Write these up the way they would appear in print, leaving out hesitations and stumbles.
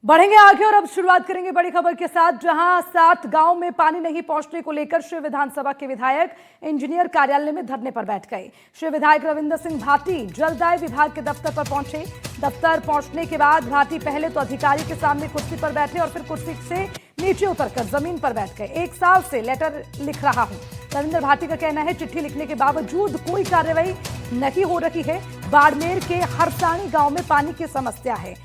बढ़ेंगे आगे और अब शुरुआत करेंगे बड़ी खबर के साथ, जहां 7 गांव में पानी नहीं पहुंचने को लेकर शिव विधानसभा के विधायक इंजीनियर कार्यालय में धरने पर बैठ गए। शिव विधायक रविंद्र सिंह भाटी जलदाय विभाग के दफ्तर पर पहुंचे। दफ्तर पहुंचने के बाद भाटी पहले तो अधिकारी के सामने कुर्सी पर बैठे और फिर कुर्सी से नीचे उतरकर जमीन पर बैठ गए। 1 साल से लेटर लिख रहा हूं, रविंद्र भाटी का कहना है। चिट्ठी लिखने के बावजूद कोई कार्रवाई नहीं हो रही है। बाड़मेर के हरसाणी गांव में पानी की समस्या है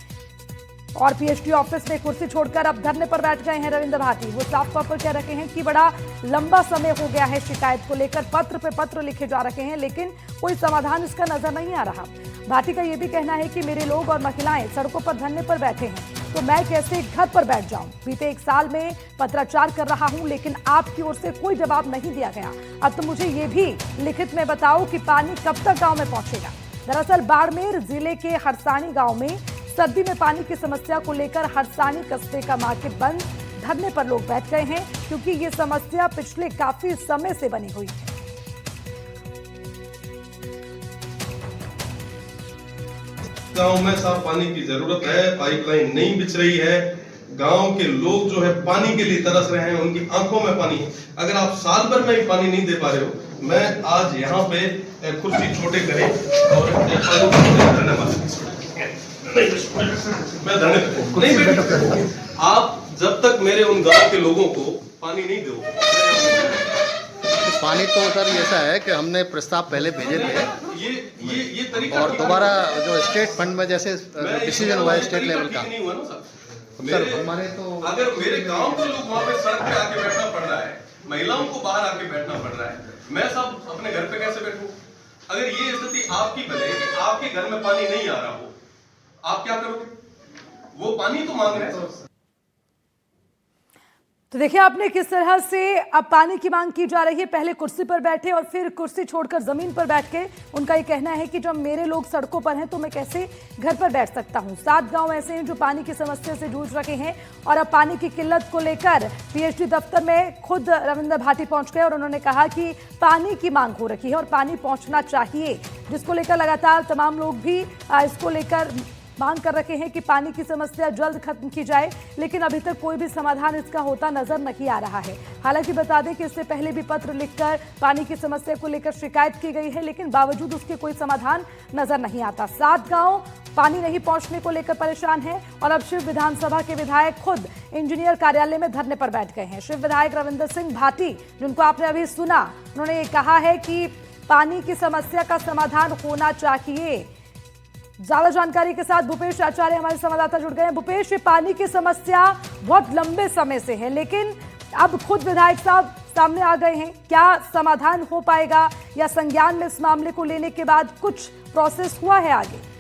और पीएचडी ऑफिस में कुर्सी छोड़कर अब धरने पर बैठ गए हैं रविंद्र भाटी। वो साफ तौर पर कह रहे हैं कि बड़ा लंबा समय हो गया है शिकायत को लेकर, पत्र पे पत्र लिखे जा रहे हैं, लेकिन कोई समाधान इसका नजर नहीं आ रहा। भाटी का यह भी कहना है कि मेरे लोग और महिलाएं सड़कों पर धरने पर बैठे हैं, तो मैं कैसे घर पर बैठ जाऊं। बीते 1 साल में पत्राचार कर रहा हूं, लेकिन आपकी ओर से कोई जवाब नहीं दिया गया। अब तो मुझे ये भी लिखित में बताओ कि पानी कब तक गांव में पहुंचेगा। दरअसल बाड़मेर जिले के हरसाणी गांव में सर्दी में पानी की समस्या को लेकर हरसाणी कस्बे का मार्केट बंद, धरने पर लोग बैठ गए हैं क्योंकि ये समस्या पिछले काफी समय से बनी हुई है। गांव में साफ पानी की जरूरत है, पाइपलाइन नहीं बिछ रही है। गांव के लोग जो है पानी के लिए तरस रहे हैं, उनकी आंखों में पानी है। अगर आप साल भर में ही पानी नहीं दे पा रहे हो, मैं आज यहाँ पे कुर्सी छोटे करें और मैं धन्यवाद। आप जब तक मेरे उन गांव के लोगों को पानी नहीं दो। पानी तो सर ऐसा है कि हमने प्रस्ताव पहले भेजे थे, ये तरीका और दोबारा जो स्टेट फंड में जैसे डिसीजन हुआ है स्टेट लेवल का, नहीं हुआ ना सर हमारे तो अगर मेरे गांव के लोग वहाँ पे सड़क पे आके बैठना पड़ रहा है, महिलाओं को बाहर आके बैठना पड़ रहा है, मैं सब अपने घर पे कैसे बैठूं? अगर ये स्थिति आपकी बने कि आपके घर में पानी नहीं आ रहा हो, आप क्या करोगे? वो पानी तो मांग रहे हैं। तो देखिए आपने किस तरह से अब पानी की मांग की जा रही है। पहले कुर्सी पर बैठे और फिर कुर्सी छोड़कर जमीन पर बैठ के उनका ये कहना है कि जब मेरे लोग सड़कों पर हैं तो मैं कैसे घर पर बैठ सकता हूं। 7 गांव ऐसे हैं जो पानी की समस्या से जूझ रहे हैं और अब पानी की किल्लत को लेकर पीएचडी दफ्तर में खुद रविंद्र भाटी पहुंच गए और उन्होंने कहा कि पानी की मांग हो रही है और पानी पहुंचना चाहिए, जिसको लेकर लगातार तमाम लोग भी इसको लेकर मांग कर रखे हैं कि पानी की समस्या जल्द खत्म की जाए, लेकिन अभी तक कोई भी समाधान इसका होता नजर नहीं आ रहा है। हालांकि बता दें कि इससे पहले भी पत्र लिखकर पानी की समस्या को लेकर शिकायत की गई है, लेकिन बावजूद उसके कोई समाधान नजर नहीं आता। 7 गांव पानी नहीं पहुंचने को लेकर परेशान है और अब शिव विधानसभा के विधायक खुद इंजीनियर कार्यालय में धरने पर बैठ गए हैं। शिव विधायक रविंद्र सिंह भाटी, जिनको आपने अभी सुना, उन्होंने ये कहा है कि पानी की समस्या का समाधान होना चाहिए। ज्यादा जानकारी के साथ भूपेश आचार्य हमारे संवाददाता जुड़ गए हैं। भूपेश, ये पानी की समस्या बहुत लंबे समय से है, लेकिन अब खुद विधायक साहब सामने आ गए हैं। क्या समाधान हो पाएगा या संज्ञान में इस मामले को लेने के बाद कुछ प्रोसेस हुआ है आगे?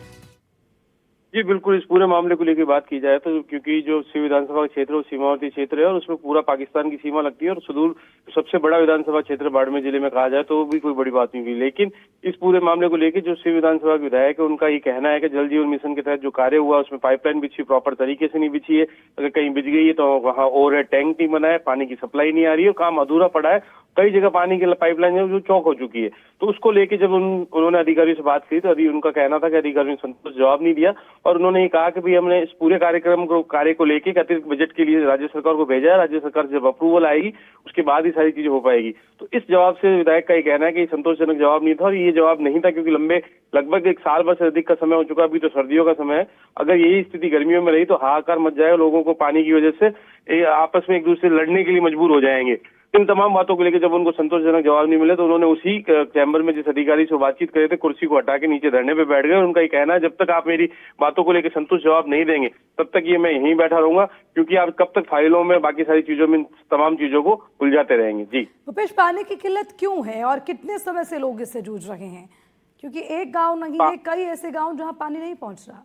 जी बिल्कुल, इस पूरे मामले को लेकर बात की जाए तो क्योंकि जो शिव विधानसभा का क्षेत्र है वो सीमावर्ती क्षेत्र है और उसमें पूरा पाकिस्तान की सीमा लगती है और सुदूर सबसे बड़ा विधानसभा क्षेत्र बाड़मेर जिले में कहा जाए तो वो भी कोई बड़ी बात नहीं हुई। लेकिन इस पूरे मामले को लेकर जो शिव विधानसभा के विधायक है उनका ये कहना है कि जल जीवन मिशन के तहत जो कार्य हुआ उसमें पाइपलाइन बिछी प्रॉपर तरीके से नहीं बिछी है, अगर कहीं बिछ गई है तो वहाँ और टैंक नहीं बना है, पानी की सप्लाई नहीं आ रही है, काम अधूरा पड़ा है। कई जगह पानी की पाइपलाइन है जो चौक हो चुकी है। तो उसको लेके जब उन्होंने अधिकारियों से बात की तो उनका कहना था कि अधिकारियों ने संतोष जवाब नहीं दिया और उन्होंने ये कहा कि भाई हमने इस पूरे कार्य को लेके अतिरिक्त बजट के लिए राज्य सरकार को भेजा है, राज्य सरकार से जब अप्रूवल आएगी उसके बाद ही सारी चीजें हो पाएगी। तो इस जवाब से विधायक का ये कहना है कि संतोषजनक जवाब नहीं था और ये जवाब नहीं था क्योंकि लगभग 1 साल भर से अधिक का समय हो चुका, अभी तो सर्दियों का समय है। अगर यही स्थिति गर्मियों में रही तो हाहाकार मच जाएगा, लोगों को पानी की वजह से आपस में एक दूसरे से लड़ने के लिए मजबूर हो जाएंगे। इन तमाम बातों को लेकर जब उनको संतोषजनक जवाब नहीं मिले तो उन्होंने उसी चैम्बर में जिस अधिकारी से बातचीत करे थे कुर्सी को हटा के नीचे धरने पे बैठ गए और उनका ये कहना है जब तक आप मेरी बातों को लेकर संतुष्ट जवाब नहीं देंगे तब तक ये मैं यहीं बैठा रहूंगा, क्योंकि आप कब तक फाइलों में बाकी सारी चीजों में तमाम चीजों को उलझाते रहेंगे। जी भूपेश, पानी की किल्लत क्यों है और कितने समय से लोग इससे जूझ रहे हैं? क्योंकि एक गाँव नहीं है, कई ऐसे गाँव जहाँ पानी नहीं पहुंच रहा।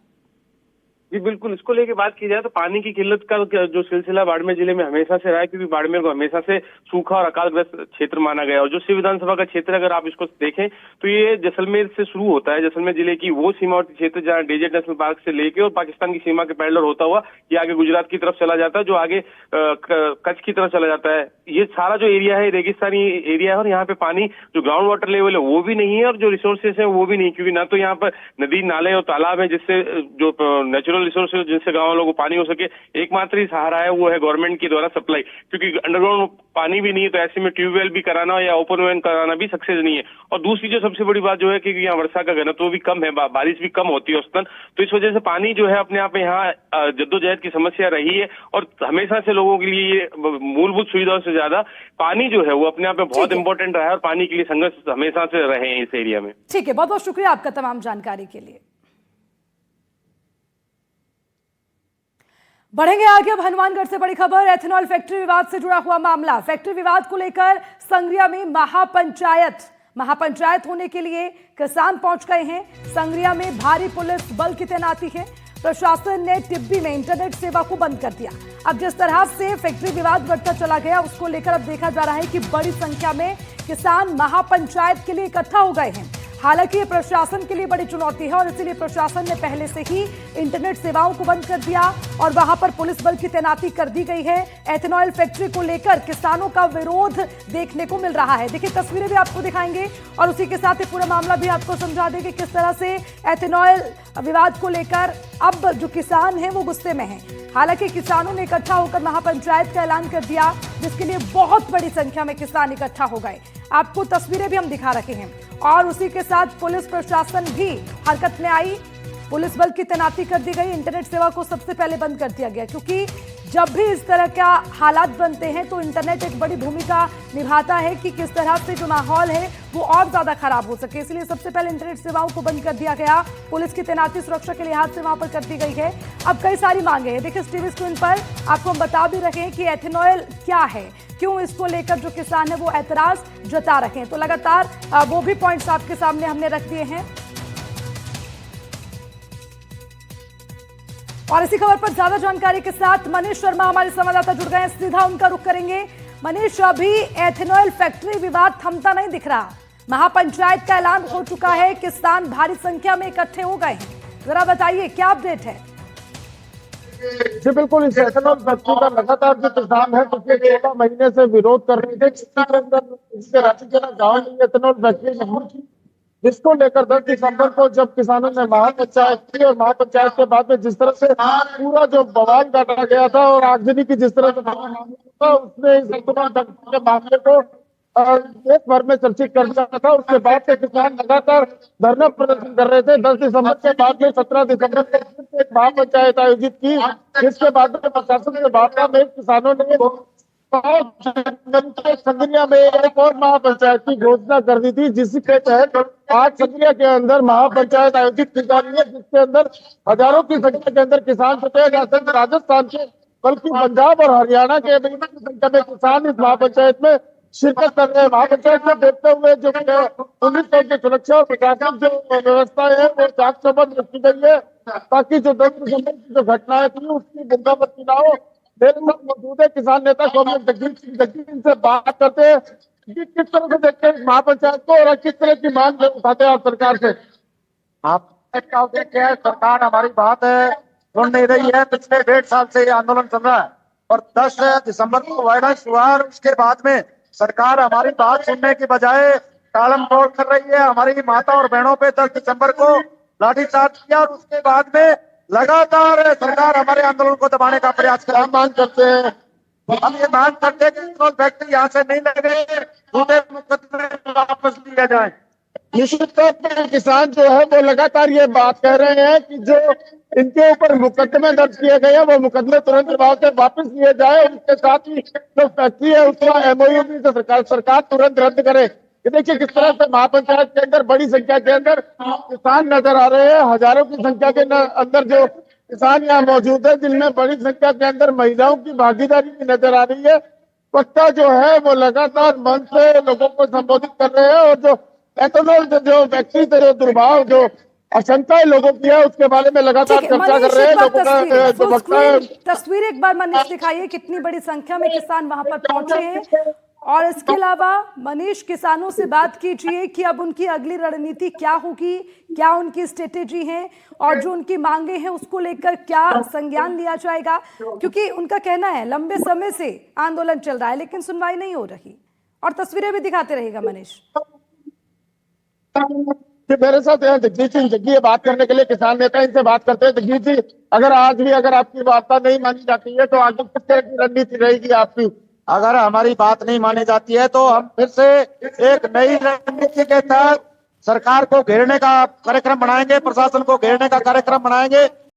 जी बिल्कुल, इसको लेके बात की जाए तो पानी की किल्लत का जो सिलसिला बाड़मेर जिले में हमेशा से रहा है, क्योंकि बाड़मेर को हमेशा से सूखा और अकालग्रस्त क्षेत्र माना गया और जो शिव विधानसभा का क्षेत्र अगर आप इसको देखें तो ये जैसलमेर से शुरू होता है। जैसलमेर जिले की वो सीमावर्ती क्षेत्र जहाँ डेजर्ट नेशनल पार्क से लेके और पाकिस्तान की सीमा के पैरेलल होता हुआ ये आगे गुजरात की तरफ चला जाता है, जो आगे कच्छ की तरफ चला जाता है। ये सारा जो एरिया है रेगिस्तानी एरिया है और यहाँ पे पानी जो ग्राउंड वाटर लेवल है वो भी नहीं है और जो रिसोर्सेस है वो भी नहीं, क्योंकि ना तो यहाँ पर नदी नाले और तालाब है जिससे जो नेचुरल नेचुरल रिसोर्सेज जिनसे गाँव लोगों को पानी हो सके, एकमात्र ही सहारा है वो है गवर्नमेंट के द्वारा सप्लाई, क्योंकि अंडरग्राउंड पानी भी नहीं है, तो ऐसे में ट्यूबवेल भी कराना या ओपन वेल कराना भी सक्सेस नहीं है। और दूसरी जो सबसे बड़ी बात जो है कि यहाँ वर्षा का घनत्व भी कम है, बारिश भी कम होती है औसतन, तो इस वजह से पानी जो है अपने आप में यहाँ जद्दोजहद की समस्या रही है। और हमेशा से लोगों के लिए ये मूलभूत सुविधाओं से ज्यादा पानी जो है वो अपने आप में बहुत इंपॉर्टेंट रहा है, और पानी के लिए संघर्ष हमेशा से रहे हैं इस एरिया में। ठीक है, बहुत बहुत शुक्रिया आपका तमाम जानकारी के लिए। बढ़ेंगे आगे। अब हनुमानगढ़ से बड़ी खबर, एथेनॉल फैक्ट्री विवाद से जुड़ा हुआ मामला। फैक्ट्री विवाद को लेकर संग्रिया में महापंचायत होने के लिए किसान पहुंच गए हैं। संग्रिया में भारी पुलिस बल की तैनाती है। प्रशासन ने टिब्बी में इंटरनेट सेवा को बंद कर दिया। अब जिस तरह से फैक्ट्री विवाद बढ़ता चला गया, उसको लेकर अब देखा जा रहा है कि बड़ी संख्या में किसान महापंचायत के लिए इकट्ठा हो गए हैं। हालांकि ये प्रशासन के लिए बड़ी चुनौती है और इसीलिए प्रशासन ने पहले से ही इंटरनेट सेवाओं को बंद कर दिया और वहां पर पुलिस बल की तैनाती कर दी गई है। एथेनॉल फैक्ट्री को लेकर किसानों का विरोध देखने को मिल रहा है। देखिए, तस्वीरें भी आपको दिखाएंगे और उसी के साथ ही पूरा मामला भी आपको समझा देंगे किस तरह से एथेनॉल विवाद को लेकर अब जो किसान हैं वो गुस्से में हैं। हालांकि किसानों ने इकट्ठा होकर महापंचायत का ऐलान कर दिया, जिसके लिए बहुत बड़ी संख्या में किसान इकट्ठा हो गए। आपको तस्वीरें भी हम दिखा रखे हैं और उसी के साथ पुलिस प्रशासन भी हरकत में आई। पुलिस बल की तैनाती कर दी गई। इंटरनेट सेवा को सबसे पहले बंद कर दिया गया, क्योंकि जब भी इस तरह का हालात बनते हैं तो इंटरनेट एक बड़ी भूमिका निभाता है कि किस तरह से जो माहौल है वो और ज्यादा खराब हो सके। इसलिए सबसे पहले इंटरनेट सेवाओं को बंद कर दिया गया। पुलिस की तैनाती सुरक्षा के लिहाज से वहां पर कर दी गई है। अब कई सारी मांगे हैं। देखिए, टीवी स्क्रीन पर आपको हम बता भी रहे हैं कि एथेनॉल क्या है, क्यों इसको लेकर जो किसान है वो ऐतराज जता रहे हैं। तो लगातार वो भी पॉइंट्स आपके सामने हमने रख दिए हैं। और इसी खबर पर ज्यादा जानकारी के साथ मनीष शर्मा हमारे संवाददाता जुड़ गए हैं, सीधा उनका रुख करेंगे। मनीष, अभी एथेनॉल फैक्ट्री विवाद थमता नहीं दिख रहा। महापंचायत का ऐलान हो चुका है, किसान भारी संख्या में इकट्ठे हो गए हैं। जरा बताइए क्या अपडेट है। जी बिल्कुल, इस एथेनॉल फैक्ट्री का लगातार जो किसान है पिछले 14 महीने से विरोध कर रहे थे। रांची के गाँव में एथेनॉल फैक्ट्री नहीं थी, जिसको लेकर 10 दिसंबर को जब किसानों ने महापंचायत की और महापंचायत के बाद में जिस तरह से पूरा जो बवाल काटा गया था और आगजनी की जिस तरह से था, उसने इस एथेनॉल फैक्ट्री के मामले को देश भर में चर्चित कर दिया था। उसके बाद से किसान लगातार धरना प्रदर्शन कर रहे थे। 10 दिसंबर के बाद में 17 दिसंबर को एक महापंचायत आयोजित की, जिसके बाद में प्रशासन से वार्ता में किसानों ने संग्रिया में एक और महापंचायत की घोषणा कर दी थी, जिसके तहत आज संग्रिया के अंदर महापंचायत आयोजित की जा रही है, जिसके अंदर हजारों की संख्या के अंदर किसान छुटे जा सकते। राजस्थान के बल्कि पंजाब और हरियाणा के संख्या में किसान इस महापंचायत में शिरकत कर रहे हैं। महापंचायत को देखते हुए जो पुलिस की सुरक्षा और प्रशासन जो व्यवस्था है वो चाक चौबंद रखी गई है, ताकि जो 10 दिसंबर की जो घटनाएं थी उसकी बंदोबस्ती ना हो। मेरे साथ मौजूद है किसान नेता कॉमरेड जगदीश सिंह जग्गी, इनसे बात करते हैं कि किस तरह से देखते हैं महापंचायत को और किस तरह की मांग उठाते हैं आप सरकार से। आप क्या है, सरकार हमारी बात है सुन नहीं रही है। पिछले 1.5 साल से ये आंदोलन चल रहा है और 10 दिसंबर को वायरस हुआ और उसके बाद में सरकार हमारी बात सुनने की बजाय टालम टोल कर रही है। हमारी माता और बहनों पे 10 दिसंबर को लाठीचार्ज किया और उसके बाद में लगातार सरकार हमारे आंदोलन को दबाने का प्रयास कर मांग करते हैं। हम ये मांग करते हैं कि एथेनॉल फैक्ट्री यहाँ से नहीं लगे, झूठे मुकदमे वापस लिया जाए। निश्चित तौर पर किसान जो है वो लगातार ये बात कह रहे हैं कि जो इनके ऊपर मुकदमे दर्ज किए गए हैं वो मुकदमे तुरंत प्रभाव से वापस लिए जाए। उसके साथ ही जो फैक्ट्री है उसका MOU भी सरकार तुरंत रद्द करे। देखिए किस तरह से महापंचायत के अंदर बड़ी संख्या के अंदर किसान नजर आ रहे हैं। हजारों की संख्या के अंदर जो किसान यहाँ मौजूद है, जिनमें बड़ी संख्या के अंदर महिलाओं की भागीदारी भी नजर आ रही है। वक्ता जो है वो लगातार मंच से लोगों को संबोधित कर रहे हैं और जो एथेनॉल जो फैक्ट्री से जो दुर्भाव जो आशंकाएं लोगों की है उसके बारे में लगातार चर्चा कर रहे हैं। लोगों का जो वक्ता है, तस्वीर एक बार मनीष दिखाइए, कितनी बड़ी संख्या में किसान वहां पर पहुंचे हैं। और इसके अलावा मनीष, किसानों से बात कीजिए कि अब उनकी अगली रणनीति क्या होगी, क्या उनकी स्ट्रेटेजी है और जो उनकी मांगे हैं उसको लेकर क्या संज्ञान लिया जाएगा, क्योंकि उनका कहना है लंबे समय से आंदोलन चल रहा है लेकिन सुनवाई नहीं हो रही। और तस्वीरें भी दिखाते रहेगा मनीष। कि मेरे साथ यहाँ जगजीत सिंह जग्गी है बात करने के लिए, किसान नेता, इनसे बात करते हैं। जगजीत जी, अगर आज भी अगर आपकी वार्ता नहीं मानी जाती है तो आगे किस तरह की रणनीति रहेगी आपकी? अगर हमारी बात नहीं मानी जाती है तो हम फिर से एक नई रणनीति के तहत सरकार को घेरने का कार्यक्रम बनाएंगे, प्रशासन को घेरने का कार्यक्रम बनाएंगे